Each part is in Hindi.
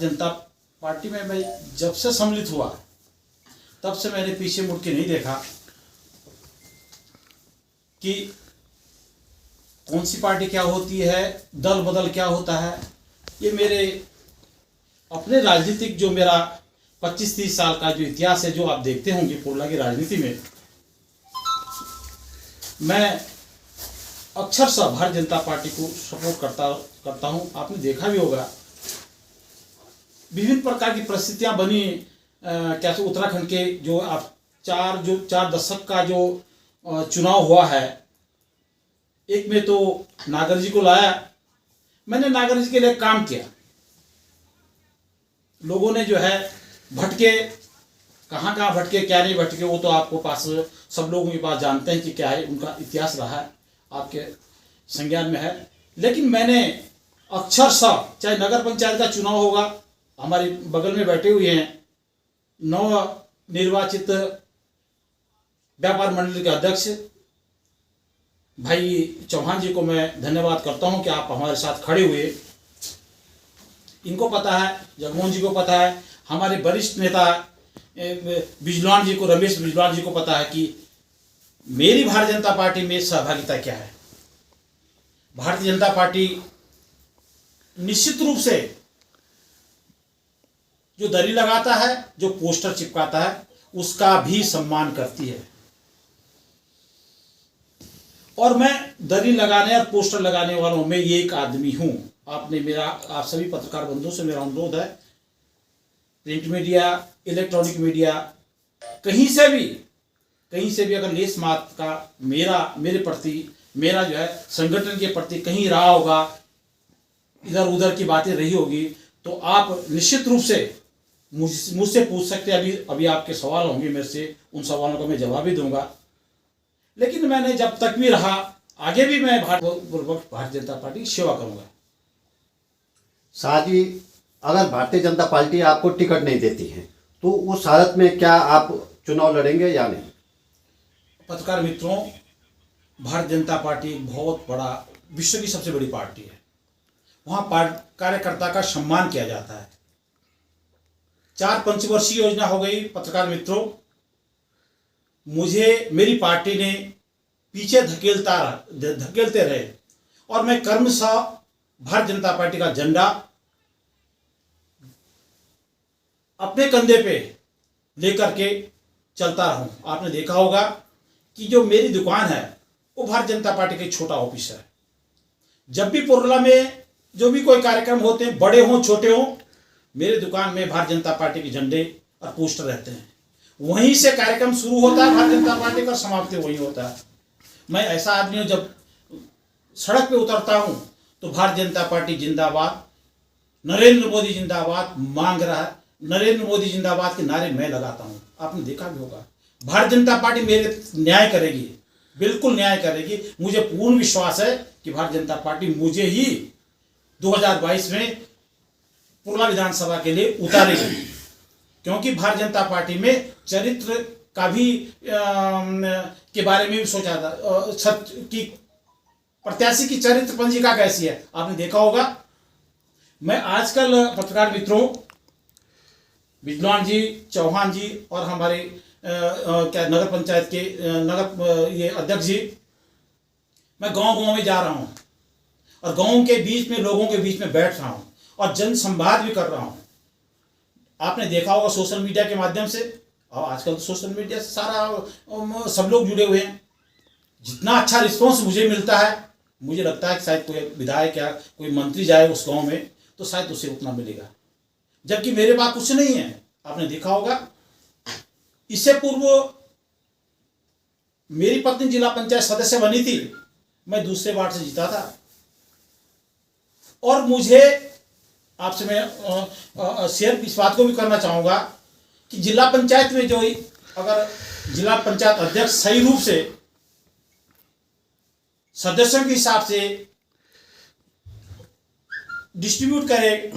जनता पार्टी में मैं जब से सम्मिलित हुआ तब से मैंने पीछे मुड़ के नहीं देखा कि कौन सी पार्टी क्या होती है, दल बदल क्या होता है। ये मेरे अपने राजनीतिक जो मेरा 25-30 साल का जो इतिहास है, जो आप देखते होंगे पुरला की राजनीति में, मैं अक्षरशः भारतीय जनता पार्टी को सपोर्ट करता हूं। आपने देखा भी होगा विभिन्न प्रकार की परिस्थितियां बनी, कैसे उत्तराखंड के जो आप चार दशक का जो चुनाव हुआ है, एक में तो नागर जी को लाया, मैंने नागर जी के लिए काम किया। लोगों ने जो है भटके, कहाँ भटके क्या नहीं भटके, वो तो आपको पास सब लोगों के पास जानते हैं कि क्या है, उनका इतिहास रहा है, आपके संज्ञान में है। लेकिन मैंने अक्षरशः, चाहे नगर पंचायत का चुनाव होगा, हमारे बगल में बैठे हुए हैं नव निर्वाचित व्यापार मंडल के अध्यक्ष भाई चौहान जी को मैं धन्यवाद करता हूं कि आप हमारे साथ खड़े हुए। इनको पता है, जगमोहन जी को पता है, हमारे वरिष्ठ नेता बिजलान जी को, रमेश बिजलान जी को पता है कि मेरी भारतीय जनता पार्टी में सहभागिता क्या है। भारतीय जनता पार्टी निश्चित रूप से जो दरी लगाता है, जो पोस्टर चिपकाता है, उसका भी सम्मान करती है। और मैं दरी लगाने और पोस्टर लगाने वालों में ये एक आदमी हूं। आप सभी पत्रकार बंधुओं से मेरा अनुरोध है, प्रिंट मीडिया, इलेक्ट्रॉनिक मीडिया, कहीं से भी अगर लेस मात्र का मेरे प्रति, मेरा जो है संगठन के प्रति कहीं रहा होगा, इधर उधर की बातें रही होगी, तो आप निश्चित रूप से मुझसे पूछ सकते हैं। अभी आपके सवाल होंगे मेरे से, उन सवालों का मैं जवाब भी दूंगा। लेकिन मैंने जब तक भी रहा, आगे भी मैं भारतीय जनता पार्टी की सेवा करूंगा। शाह जी, अगर भारतीय जनता पार्टी आपको टिकट नहीं देती है तो उस हालत में क्या आप चुनाव लड़ेंगे या नहीं? पत्रकार मित्रों, भारतीय जनता पार्टी बहुत बड़ा, विश्व की सबसे बड़ी पार्टी है। वहां कार्यकर्ता का सम्मान किया जाता है। 4 पंचवर्षीय योजना हो गई। पत्रकार मित्रों, मुझे मेरी पार्टी ने पीछे धकेलते रहे और मैं कर्मशः भारतीय जनता पार्टी का झंडा अपने कंधे पे लेकर के चलता रहूं। आपने देखा होगा कि जो मेरी दुकान है वो भारतीय जनता पार्टी का छोटा ऑफिस है। जब भी पुरला में जो भी कोई कार्यक्रम होते हैं, बड़े हों छोटे हों, मेरे दुकान में भारतीय जनता पार्टी के झंडे और पोस्टर रहते हैं। वहीं से कार्यक्रम शुरू होता है भारतीय जनता पार्टी का, समाप्ति वहीं होता है। मैं ऐसा आदमी हूं, जब सड़क पे उतरता हूं तो भारतीय जनता पार्टी जिंदाबाद, नरेंद्र मोदी जिंदाबाद मांग रहा है, नरेंद्र मोदी जिंदाबाद के नारे मैं लगाता हूं। आपने देखा भी होगा, भारतीय जनता पार्टी मेरे न्याय करेगी, बिल्कुल न्याय करेगी। मुझे पूर्ण विश्वास है कि भारतीय जनता पार्टी मुझे ही 2022 में पुरला विधानसभा के लिए उतारेगी, क्योंकि भारतीय जनता पार्टी में चरित्र का भी के बारे में भी सोचा था कि प्रत्याशी की चरित्र पंजिका कैसी है। आपने देखा होगा, मैं आजकल पत्रकार मित्रों बिजलान जी, चौहान जी और हमारे क्या नगर पंचायत के ये अध्यक्ष जी, मैं गांव में जा रहा हूं और गांव के बीच में, लोगों के बीच में बैठ रहा हूं और जन संवाद भी कर रहा हूं। आपने देखा होगा सोशल मीडिया के माध्यम से, और आजकल सोशल मीडिया से सारा सब लोग जुड़े हुए हैं। जितना अच्छा रिस्पॉन्स मुझे मिलता है, मुझे लगता है कि शायद कोई विधायक या कोई मंत्री जाए उस गांव में तो शायद उसे उतना मिलेगा, जबकि मेरे पास कुछ नहीं है। आपने देखा होगा, इससे पूर्व मेरी पत्नी जिला पंचायत सदस्य बनी थी, मैं दूसरे वार्ड से जीता था। और मुझे आपसे मैं शेयर इस बात को भी करना चाहूंगा कि जिला पंचायत में जो, अगर जिला पंचायत अध्यक्ष सही रूप से सदस्यों के हिसाब से डिस्ट्रीब्यूट करे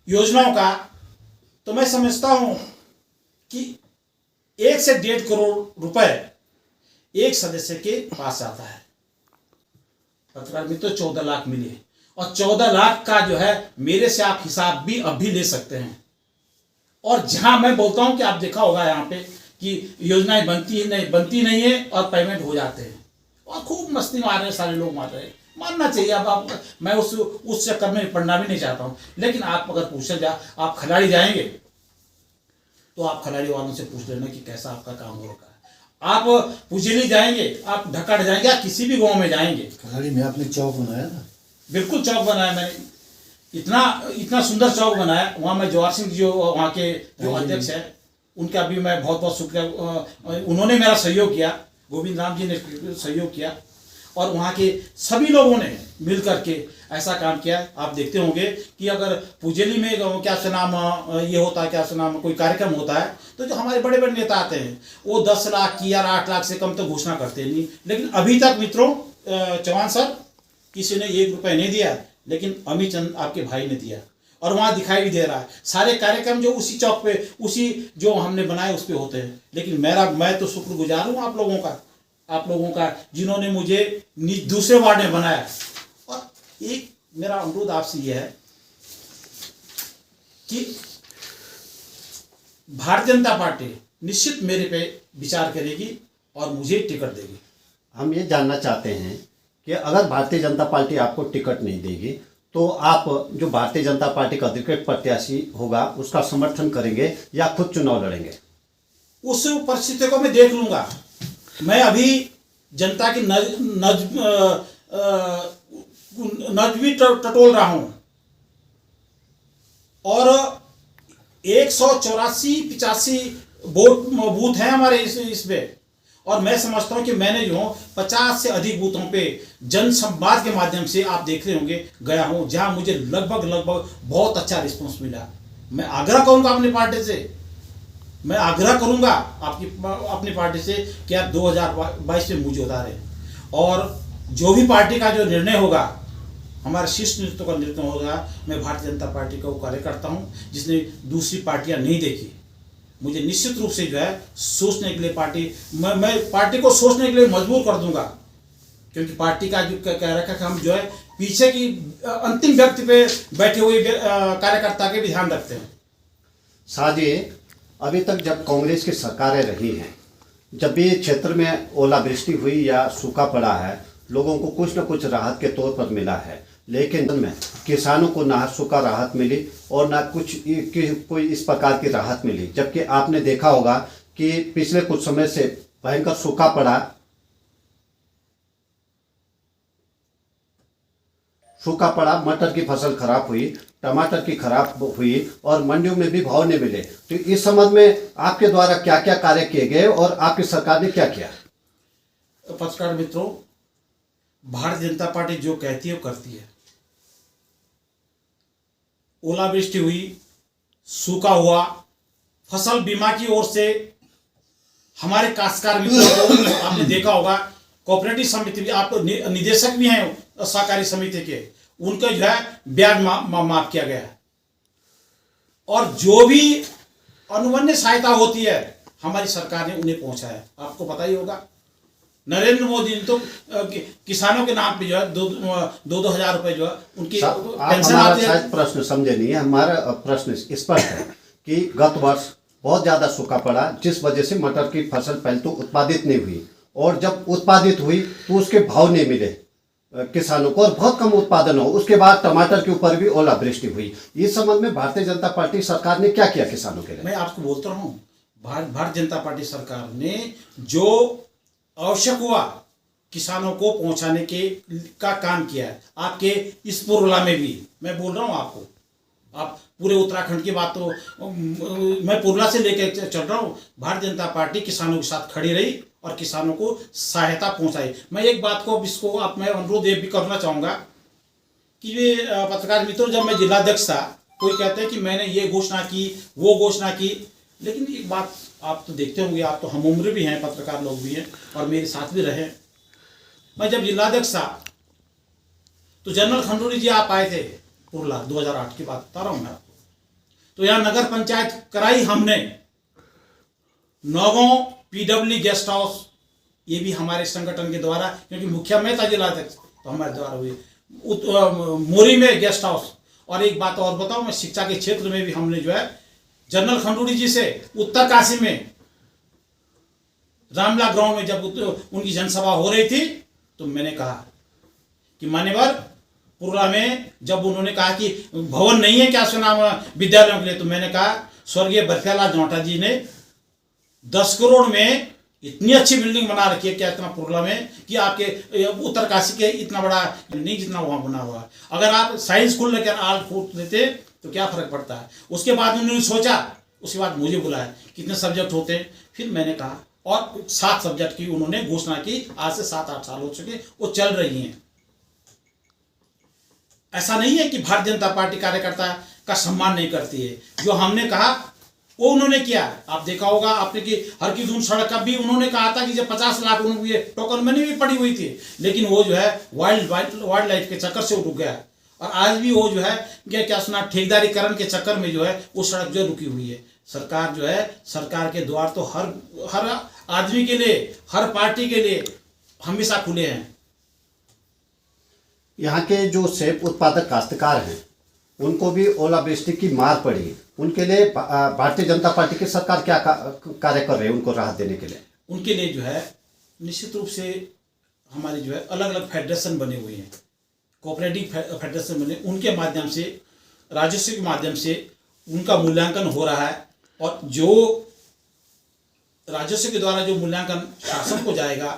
योजनाओं का, तो मैं समझता हूं कि 1 से 1.5 करोड़ रुपए एक सदस्य के पास आता है। पत्रकार मित्रों, 14 लाख मिले और 14 लाख का जो है मेरे से आप हिसाब भी अब भी ले सकते हैं। और जहां मैं बोलता हूं कि आप देखा होगा यहाँ पे कि योजनाएं बनती नहीं है और पेमेंट हो जाते हैं और खूब मस्ती मार रहे हैं, सारे लोग मार रहे हैं। मानना चाहिए। अब आप, मैं उस चक्कर में पढ़ना भी नहीं चाहता हूं, लेकिन आप अगर पूछे आप खिलाड़ी जाएंगे तो आप खिलाड़ी वालों से पूछ लेना कि कैसा आपका काम हो रखा है। आप पुजेली जाएंगे, आप ढक्कड़ जाएंगे, आप किसी भी गांव में जाएंगे। खिलाड़ी में आपने चौक बनाया था? बिल्कुल चौक बनाया मैंने, इतना सुंदर चौक बनाया। वहाँ मैं जवाहर सिंह जो वहाँ के जो अध्यक्ष है उनका भी मैं बहुत बहुत शुक्रिया, उन्होंने मेरा सहयोग किया, गोविंद राम जी ने सहयोग किया और वहाँ के सभी लोगों ने मिल करके ऐसा काम किया। आप देखते होंगे कि अगर पुजेली में क्या से नाम ये होता है, क्या से नाम कोई कार्यक्रम होता है तो जो हमारे बड़े बड़े नेता आते हैं वो 10 लाख की या 8 लाख से कम तो घोषणा करते नहीं। लेकिन अभी तक मित्रों, चौहान सर, किसी ने 1 रुपये नहीं दिया, लेकिन अमित चंद आपके भाई ने दिया और वहाँ दिखाई भी दे रहा है। सारे कार्यक्रम जो उसी चौक पे, उसी जो हमने बनाए उस पे होते हैं। लेकिन मैं तो शुक्रगुजार हूँ आप लोगों का जिन्होंने मुझे दूसरे वार्ड में बनाया। और एक मेरा अनुरोध आपसे यह है कि भारतीय जनता पार्टी निश्चित मेरे पे विचार करेगी और मुझे टिकट देगी। हम ये जानना चाहते हैं कि अगर भारतीय जनता पार्टी आपको टिकट नहीं देगी तो आप जो भारतीय जनता पार्टी का अधिकृत प्रत्याशी होगा उसका समर्थन करेंगे या खुद चुनाव लड़ेंगे? उस परिस्थिति को मैं देख लूंगा। मैं अभी जनता की नब्ज भी टटोल रहा हूं और 184-85 वोट बूथ हैं हमारे इसमें। और मैं समझता हूं कि मैंने जो 50 से अधिक बूथों पे जन संवाद के माध्यम से आप देख रहे होंगे गया हूं, जहां मुझे लगभग बहुत अच्छा रिस्पॉन्स मिला। मैं आग्रह करूंगा अपनी पार्टी से, मैं आग्रह करूंगा अपनी पार्टी से कि आप 2022 में मुझे उतारें और जो भी पार्टी का जो निर्णय होगा, हमारे शीर्ष नेतृत्व का निर्णय होगा। मैं भारतीय जनता पार्टी का वो कार्यकर्ता हूं जिसने दूसरी पार्टियां नहीं देखी। मुझे निश्चित रूप से जो है सोचने के लिए मैं पार्टी को सोचने के लिए मजबूर कर दूंगा, क्योंकि पार्टी का जो कह रखा है हम जो है पीछे की अंतिम व्यक्ति पे बैठे हुए कार्यकर्ता के भी ध्यान रखते हैं। साजी, अभी तक जब कांग्रेस की सरकारें रही हैं, जब भी क्षेत्र में ओलावृष्टि हुई या सूखा पड़ा है, लोगों को कुछ न कुछ राहत के तौर पर मिला है, लेकिन में किसानों को ना सूखा राहत मिली और ना कोई इस प्रकार की राहत मिली। जबकि आपने देखा होगा कि पिछले कुछ समय से भयंकर सूखा पड़ा, मटर की फसल खराब हुई, टमाटर की खराब हुई और मंडियों में भी भाव नहीं मिले। तो इस संबंध में आपके द्वारा क्या क्या कार्य किए गए और आपकी सरकार ने क्या किया? पत्रकार मित्रों, भारतीय जनता पार्टी जो कहती है वो करती है। ओलावृष्टि हुई, सूखा हुआ, फसल बीमा की ओर से हमारे काश्तकार मित्रों को आपने देखा होगा, कोऑपरेटिव समिति भी, आप निदेशक भी हैं सहकारी समिति के, उनका जो है ब्याज माफ किया गया और जो भी अनुबंध सहायता होती है हमारी सरकार ने उन्हें पहुंचाया। आपको पता ही होगा, नरेंद्र मोदी ने तो किसानों के नाम पे जो है 2,000 रुपए जो है उनकी पेंशन आती है। शायद प्रश्न समझे नहीं है। हमारा प्रश्न स्पष्ट है कि गत वर्ष बहुत ज्यादा सूखा पड़ा, जिस वजह से मटर की फसल पहले तो उत्पादित नहीं हुई और जब उत्पादित हुई तो उसके भाव नहीं मिले किसानों को और बहुत कम उत्पादन हो। उसके बाद टमाटर के ऊपर भी ओलावृष्टि हुई। इस संबंध में भारतीय जनता पार्टी सरकार ने क्या किया किसानों के लिए? मैं आपको बोलता रहा हूँ, भारतीय जनता पार्टी सरकार ने जो आवश्यक हुआ किसानों को पहुंचाने का काम किया है। आपके इस पुरला में भी मैं बोल रहा हूँ आपको, आप पूरे उत्तराखंड की बात तो मैं पुरला से लेकर चल रहा हूँ। भारतीय जनता पार्टी किसानों के साथ खड़ी रही और किसानों को सहायता पहुंचाई। मैं एक बात को इसको आप मैं अनुरोध ये भी करना चाहूँगा कि ये पत्रकार मित्रों, जब मैं जिलाध्यक्ष था, कोई कहते हैं कि मैंने ये घोषणा की, वो घोषणा की, लेकिन एक बात आप तो देखते होंगे, आप तो हम उम्र भी हैं, पत्रकार लोग भी हैं और मेरे साथ भी रहे। मैं जब जिलाध्यक्ष था तो जनरल खंडूरी जी आप आए थे पुरला, 2008 की बात बता रहा हूँ मैं आपको। तो यहाँ नगर पंचायत कराई हमने, नौगांव पीडब्ल्यू गेस्ट हाउस, ये भी हमारे संगठन के द्वारा, क्योंकि मुखिया मैं था जिलाध्यक्ष, तो हमारे द्वारा हुई। मोरी में गेस्ट हाउस। और एक बात और बताऊं, मैं शिक्षा के क्षेत्र में भी हमने जो है जनरल खंडूड़ी जी से उत्तर काशी में रामला ग्राउंड में जब उनकी जनसभा हो रही थी तो मैंने कहा कि मान्यवर पुरला में जब उन्होंने कहा कि भवन नहीं है क्या सुना विद्यालयों के लिए, तो मैंने कहा स्वर्गीय बरखेलाल जौटा जी ने 10 करोड़ में इतनी अच्छी बिल्डिंग बना रखी है क्या इतना पुरला में कि आपके उत्तरकाशी के इतना बड़ा नहीं जितना वहां बना हुआ है। अगर आप साइंस स्कूल लेकर आर्ट खोल लेते तो क्या फर्क पड़ता है। उसके बाद उन्होंने सोचा, उसके बाद मुझे बुलाया कितने सब्जेक्ट होते हैं, फिर मैंने कहा और 7 सब्जेक्ट की उन्होंने घोषणा की। आज से 7-8 साल हो चुके, वो चल रही हैं। ऐसा नहीं है कि भारतीय जनता पार्टी कार्यकर्ता का सम्मान नहीं करती है। जो हमने कहा वो उन्होंने किया। आप देखा होगा आपने कि हर की दून सड़क का भी उन्होंने कहा था कि जब 50 लाख उन्होंने टोकन मनी भी पड़ी हुई थी, लेकिन वो जो है वाइल्ड लाइफ के चक्कर से रुक गया। और आज भी वो जो है क्या सुना ठेकेदारीकरण के चक्कर में जो है वो सड़क जो रुकी हुई है। सरकार जो है, सरकार के द्वार तो हर आदमी के लिए, हर पार्टी के लिए हमेशा खुले हैं। यहाँ के जो सेब उत्पादक काश्तकार हैं उनको भी ओलावृष्टि की मार पड़ी, उनके लिए भारतीय जनता पार्टी की सरकार क्या कार्य कर रही है उनको राहत देने के लिए? उनके लिए जो है निश्चित रूप से हमारे जो है अलग अलग फेडरेशन बने हुए हैं, कोऑपरेटिव फेडरेशन बने, उनके माध्यम से राजस्व के माध्यम से उनका मूल्यांकन हो रहा है। और जो राजस्व के द्वारा जो मूल्यांकन शासन को जाएगा,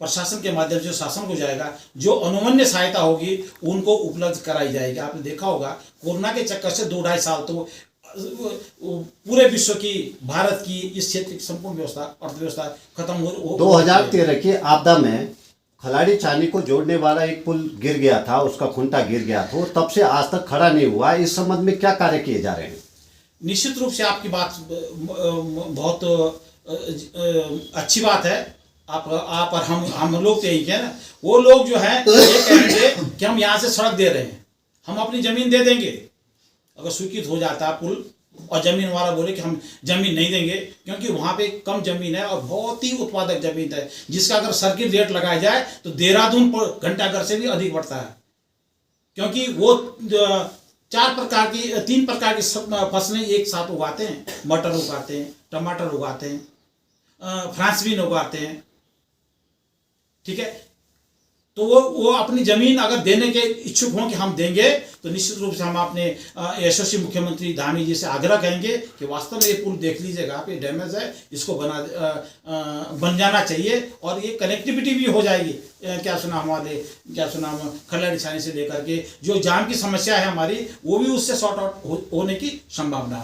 प्रशासन के माध्यम से शासन को जाएगा, जो अनुमन्य सहायता होगी उनको उपलब्ध कराई जाएगी। आपने देखा होगा कोरोना के चक्कर से 2-2.5 साल तो पूरे विश्व की, भारत की, इस क्षेत्र की संपूर्ण व्यवस्था, अर्थव्यवस्था खत्म हो 2013 की आपदा में खलाड़ी चानी को जोड़ने वाला एक पुल गिर गया था, उसका खुंटा गिर गया था, तब से आज तक खड़ा नहीं हुआ। इस संबंध में क्या कार्य किए जा रहे हैं? निश्चित रूप से आपकी बात बहुत अच्छी बात है। आप और हम लोग तो यही है ना, वो लोग जो है ये कहेंगे कि हम यहाँ से सड़क दे रहे हैं, हम अपनी जमीन दे देंगे। अगर स्वीकृत हो जाता है पुल और जमीन वाला बोले कि हम जमीन नहीं देंगे, क्योंकि वहाँ पे कम जमीन है और बहुत ही उत्पादक जमीन है, जिसका अगर सर्किट रेट लगाया जाए तो देहरादून घंटाघर से भी अधिक बढ़ता है। क्योंकि वो 3 प्रकार की फसलें एक साथ उगाते हैं। मटर उगाते हैं, टमाटर उगाते हैं, फ्रांस बीन उगाते हैं, ठीक है। तो वो अपनी जमीन अगर देने के इच्छुक हों कि हम देंगे, तो निश्चित रूप से हम अपने यशस्वी मुख्यमंत्री धामी जी से आग्रह करेंगे कि वास्तव में ये पुल देख लीजिएगा, आप ये डैमेज है, इसको बन जाना चाहिए और ये कनेक्टिविटी भी हो जाएगी। क्या सुना खल्लाड़ी छानी से लेकर के जो जाम की समस्या है हमारी, वो भी उससे सॉर्ट आउट होने की संभावना है।